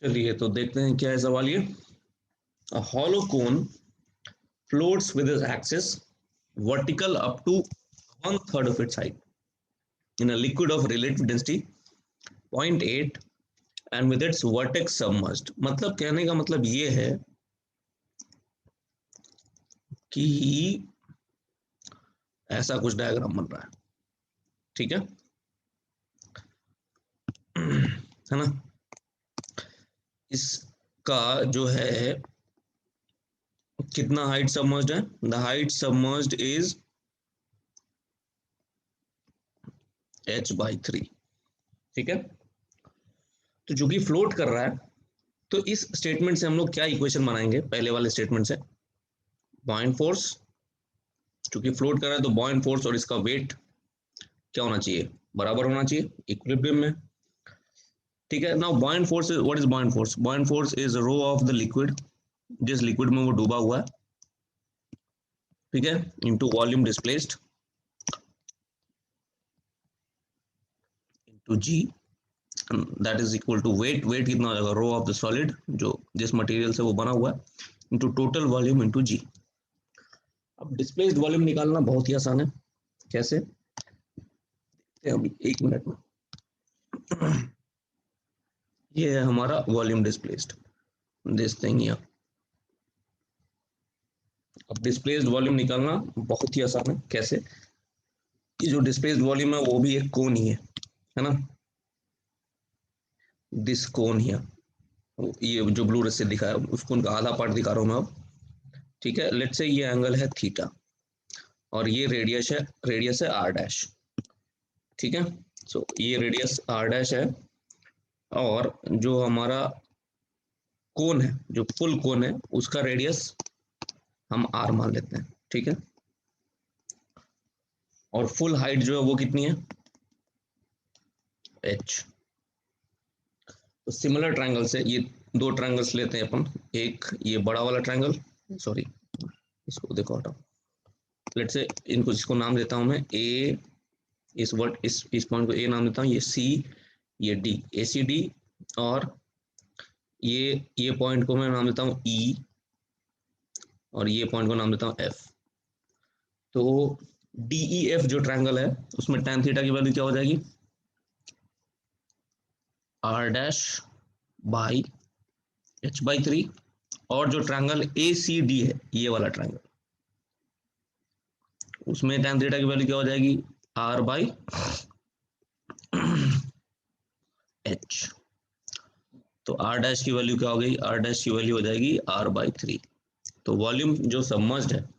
चलिए तो देखते हैं क्या है सवाल ये। A hollow cone floats with its axis vertical up to one third of its height in a liquid of relative density 0.8 and with its vertex submerged। मतलब कहने का मतलब ये है कि ऐसा कुछ डायग्राम बन रहा है, ठीक है ना। इसका जो है कितना हाइट सबमर्ज्ड है, the height submerged is h/3, ठीक है। तो जो कि फ्लोट कर रहा है, तो इस स्टेटमेंट से हम लोग क्या इक्वेशन बनाएंगे, पहले वाले स्टेटमेंट से बॉयंट फोर्स, क्योंकि फ्लोट कर रहा है तो बॉयंट फोर्स और इसका वेट क्या होना चाहिए, बराबर होना चाहिए, इक्विलिब्रियम में, ठीक है। Now buoyant force, what is buoyant force? Buoyant force is rho of the liquid, जिस लिक्विड में वो डूबा हुआ है, ठीक है, into volume displaced into g, that is equal to weight. Weight कितना हो जाएगा, रो ऑफ द सॉलिड, जो जिस मटेरियल से वो बना हुआ है, इनटू टोटल वॉल्यूम इनटू जी। अब डिस्प्लेस्ड वॉल्यूम निकालना बहुत ही आसान है, कैसे, अभी एक मिनट में। ये है हमारा volume displaced, this thing here. अब डिस्प्लेस्ड वॉल्यूम निकालना बहुत ही आसान है, कैसे, ये जो डिस्प्लेस्ड वॉल्यूम है वो भी एक कोन ही है ना, दिस कोन हियर, ये जो ब्लू रस से दिखा है उस कोन का आधा पार्ट दिखा रहा हूं मैं अब, ठीक है। लेट्स से ये एंगल है थीटा और ये रेडियस है आर डैश, ठीक है। सो ये रेडियस आर डैश है और जो हमारा कोन है, जो फुल कोन है, उसका रेडियस हम आर मान लेते हैं, ठीक है। और फुल हाइट जो है वो कितनी है, एच। तो सिमिलर ट्रायंगल से ये दो ट्रायंगल्स लेते हैं अपन, एक ये बड़ा वाला ट्रायंगल, सॉरी इसको देखो हटाओ, लेट्स से इनको, इसको नाम देता हूं मैं ए, इस वर्ड इस पॉइंट को ए नाम देता हूँ, ये सी, ये डी, ए सी डी, और ये पॉइंट को मैं नाम देता हूँ ई, और ये पॉइंट को नाम देता हूँ एफ। तो डी ई एफ जो ट्रायंगल है उसमें tan थीटा की वैल्यू क्या हो जाएगी, आर डैश बाई h/3, और जो ट्रायंगल ए सी डी है, ये वाला ट्रायंगल, उसमें tan थीटा की वैल्यू क्या हो जाएगी, आर बाई एच। तो आर डैश की वैल्यू क्या हो गई, आर डैश की वैल्यू हो जाएगी r/3। तो वॉल्यूम जो सबमर्ज्ड है,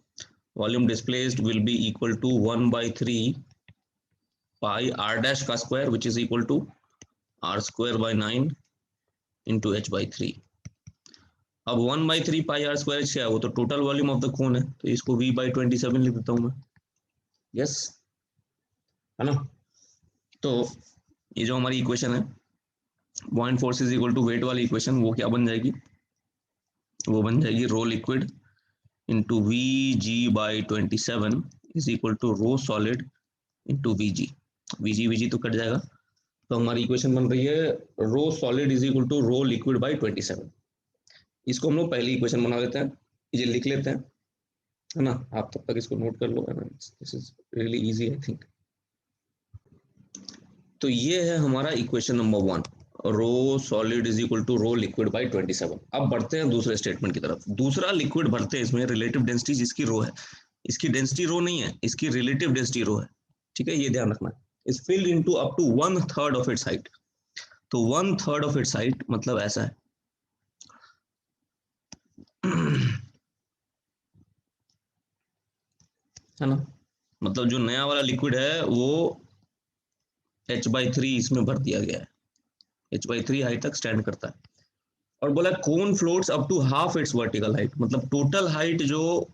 volume displaced will be equal to 1/3 pi R dash का square which is equal to r²/9 into h/3। अब 1/3 पाई आर स्क्वायर क्या है, वो तो total volume of the cone है, तो इसको v/27 लिख देता हूं मैं, यस, है ना। तो ये जो हमारी इक्वेशन है, buoyant force is equal to weight वाली इक्वेशन, वो क्या बन जाएगी, वो बन जाएगी rho liquid into Vg/27 is equal to rho solid into Vg। Vg तो कट जाएगा, तो हमारी इक्वेशन बन रही है rho solid is equal to rho liquid by 27। इसको हम लोग पहली इक्वेशन बना लेते हैं, ये लिख लेते हैं, है ना। आप तब तक इसको नोट कर लो, है ना, this is really easy I think. तो ये है हमारा equation number 1, rho solid is equal to rho liquid by 27। अब बढ़ते हैं दूसरे स्टेटमेंट की तरफ, दूसरा लिक्विड भरते हैं इसमें, रिलेटिव डेंसिटी जिसकी रो है, इसकी डेंसिटी रो नहीं है, इसकी रिलेटिव डेंसिटी रो है, ठीक है, ये ध्यान रखना, is filled into up to 1/3 of its height. तो 1/3 ऑफ इट्स हाइट मतलब ऐसा है है ना, मतलब जो नया वाला लिक्विड है वो h/3 इसमें भर दिया गया है, h/3 हाइट तक स्टैंड करता है। और बोला cone floats up to half its vertical height, मतलब टोटल हाइट जो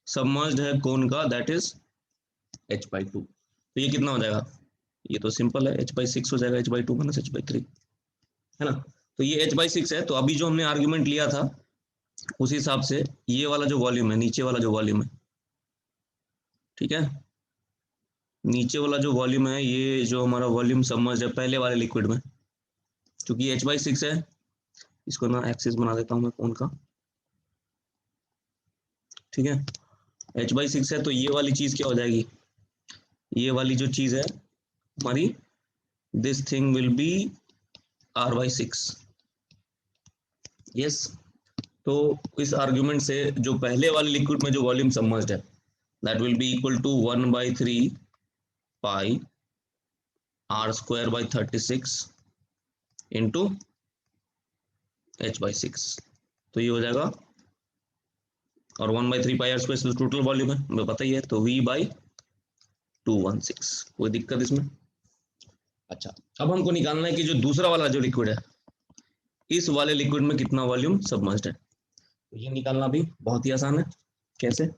सबमर्ज्ड है कोन का, दैट इज h/2। तो ये कितना हो जाएगा, ये तो सिंपल है, h/6 हो जाएगा, h/2 माइनस h/3, है ना। तो ये h/6 है, तो अभी जो हमने आर्ग्यूमेंट लिया था उस हिसाब से ये वाला जो वॉल्यूम है, नीचे वाला जो वॉल्यूम है, ठीक है, नीचे वाला जो वॉल्यूम है, ये जो हमारा वॉल्यूम सबमर्ज्ड है पहले वाले लिक्विड में, चूंकि h/6 है, इसको ना एक्सिस बना देता हूं मैं फोन का, ठीक है। h/6 है तो ये वाली चीज क्या हो जाएगी, ये वाली जो चीज है हमारी, this thing will be r/6। Yes, तो इस आर्ग्यूमेंट से जो पहले वाले लिक्विड में जो वॉल्यूम सबमर्ज्ड है that will be equal to 1/3 pi r²/36 into h/6, तो ये हो जाएगा, और 1/3 पाई r² टोटल वॉल्यूम है हमें पता ही है, तो v/216, कोई दिक्कत इसमें। अच्छा, अब हमको निकालना है कि जो दूसरा वाला जो लिक्विड है, इस वाले लिक्विड में कितना वॉल्यूम सबमर्ज्ड है, तो ये निकालना भी बहुत ही आसान है। कैसे,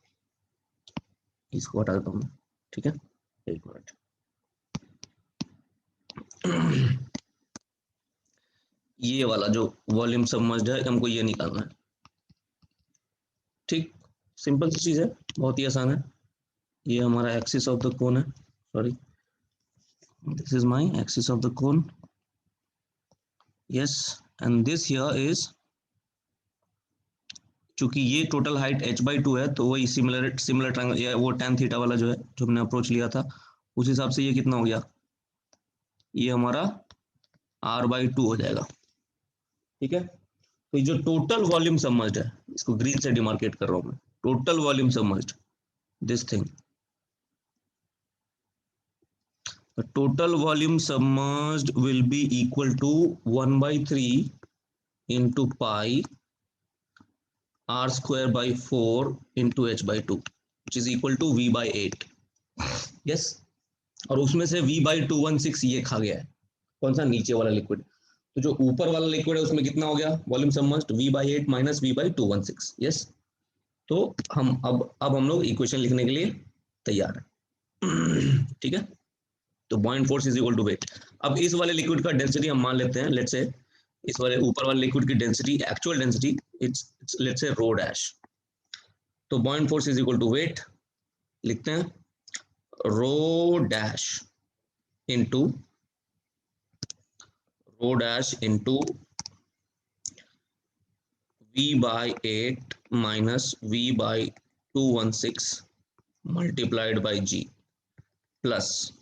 इसको हटा देता हूँ, ठीक है, एक मिनट। ये वाला जो वॉल्यूम सबमर्ज्ड है हमको ये निकालना है, ठीक, सिंपल सी चीज है, बहुत ही आसान है। ये हमारा एक्सिस ऑफ द कोन है, sorry, this is my axis of the cone, yes, and this here is, चूंकि ये टोटल हाइट h/2 है तो वही सिमिलर ट्रायंगल या वो tan थीटा वाला जो है जो हमने अप्रोच लिया था, उस हिसाब से ये कितना हो गया, ये हमारा r/2 हो जाएगा, ठीक है। तो ये जो टोटल वॉल्यूम सबमर्ज्ड है, इसको ग्रीन से डिमार्केट कर रहा हूं मैं, total volume submerged, this thing, the total volume submerged will be equal to 1/3 into pi r²/4 into h/2 which is equal to v/8, yes, और उसमें से v/216 ये खा गया है, कौन सा, नीचे वाला लिक्विड, तो जो ऊपर वाला लिक्विड है उसमें कितना हो गया volume submerged, v/8 minus v/216, yes. तो अब हम लोग इक्वेशन लिखने के लिए तैयार है, ठीक है। तो buoyant force is equal to weight. अब इस वाले लिक्विड का डेंसिटी हम मान लेते हैं, लेट्स से इस वाले ऊपर वाले लिक्विड की density, actual density its let's say rho dash, तो buoyant force is equal to weight, लिखते हैं rho dash into v/8 minus v/216 multiplied by g plus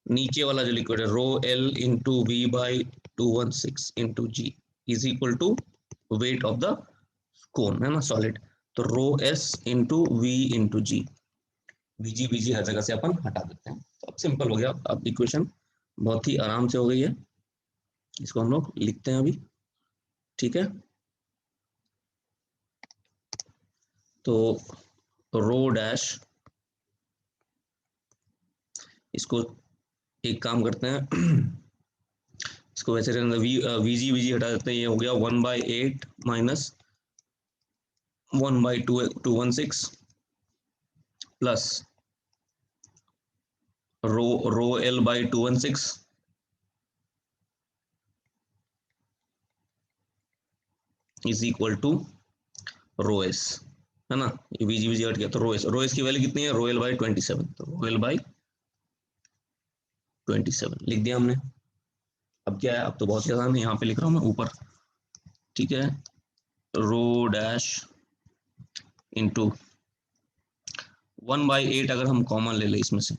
नीचे वाला जो लिक्विड है rho L into v/216 into G is equal to weight of the cone, है ना, solid, तो rho S into V into G, V G हर जगह से अपन हटा देते हैं, तो अब सिंपल हो गया, अब इक्वेशन बहुत ही आराम से हो गई है, इसको हम लोग लिखते हैं अभी, ठीक है। तो रो डैश, इसको एक काम करते हैं, इसको वैसे रहने वीजी हटा देते हैं, ये हो गया 1/8 minus 1/216 plus rho l/216 is equal to rho S, है ना, ये वीजी हट गया, तो रो एस की वैल्यू कितनी है, रो l/27, तो रो l/27 लिख दिया हमने। अब क्या है, अब तो बहुत ही आसान है, यहाँ पे लिख रहा हूँ मैं ऊपर, ठीक है, रो डैश इंटू 1/8 अगर हम कॉमन ले लें इसमें से,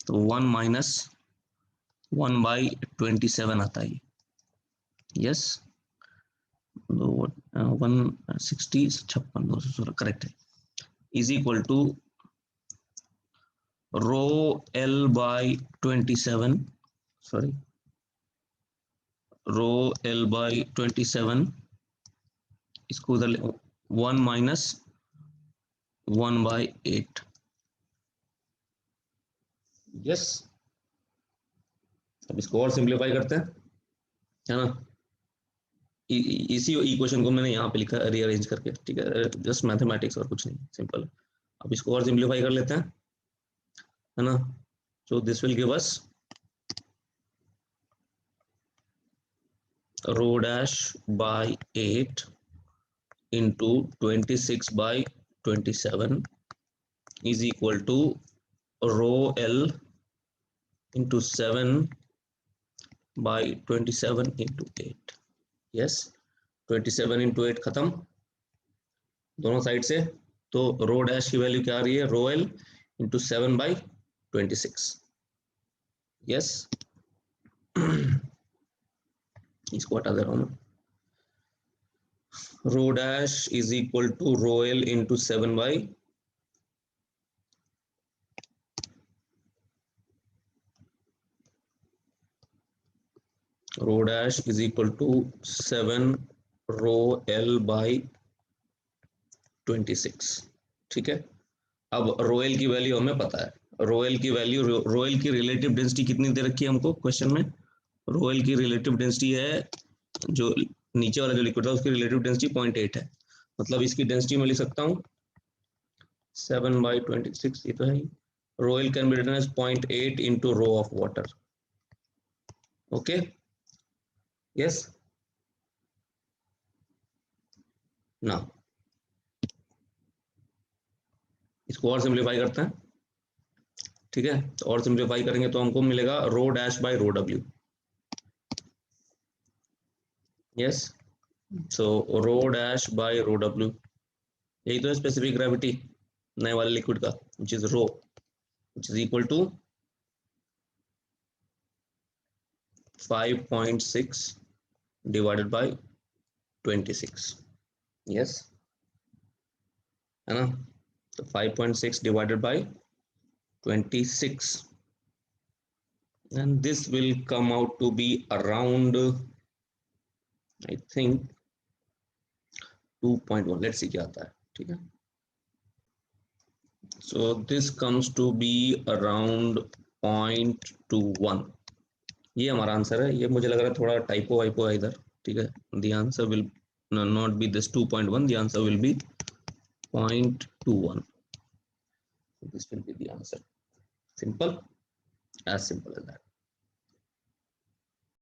तो 1 माइनस 1/27 आता है, यस, 160 56 216 करेक्ट है, is equal to rho l/27, sorry, rho l/27, इसको उधर 1 माइनस 1/8, यस। अब इसको और सिंप्लीफाई करते हैं, है ना, इसी इक्वेशन को मैंने यहाँ पे लिखा रीअरेंज करके, ठीक है, जस्ट मैथमेटिक्स और कुछ नहीं, सिंपल। अब इसको और सिंप्लीफाई कर लेते हैं, है ना, so this will give us row dash bye 8 into 26/27 is equal to rho L into 7 by 27 into 8. yes 27 into 8 खत्म दोनों साइड से, तो रो डैश की वैल्यू क्या आ रही है, रो एल इंटू 7/26. yes इसको हटा दे रहा हूँ, rho dash is equal to rho L into 7/, rho dash is equal to 7 rho L by 26. ठीक है, अब रो एल की वैल्यू हमें पता है, रो एल की वैल्यू, रो एल की रिलेटिव डेंसिटी कितनी दे रखी है हमको क्वेश्चन में, रो एल की रिलेटिव डेंसिटी है, जो नीचे वाला जो लिक्विड था उसकी रिलेटिव डेंसिटी 0.8 है, मतलब इसकी डेंसिटी मैं लिख सकता हूँ 7/26, ये तो है, rho L can be written as 0.8 into rho of water. Okay yes ना, इसको और सिंप्लीफाई करते हैं. ठीक है, तो और सिंप्लीफाई करेंगे तो हमको मिलेगा rho dash by rho W. Yes so rho dash by rho W, यही तो है स्पेसिफिक ग्रेविटी नए वाले लिक्विड का, which is rho, which is equal to 5.6 divided by 26. Yes है ना, तो 5.6 divided by 26 and this will come out to be around I think 2.1. let's see क्या आता है. ठीक है, so this comes to be around 0.21. ये हमारा आंसर है, ये मुझे लग रहा है थोड़ा टाइपो वाइपो है इधर. ठीक है, the answer will not be this 2.1, the answer will be 0.21. this will be the answer. Simple as that.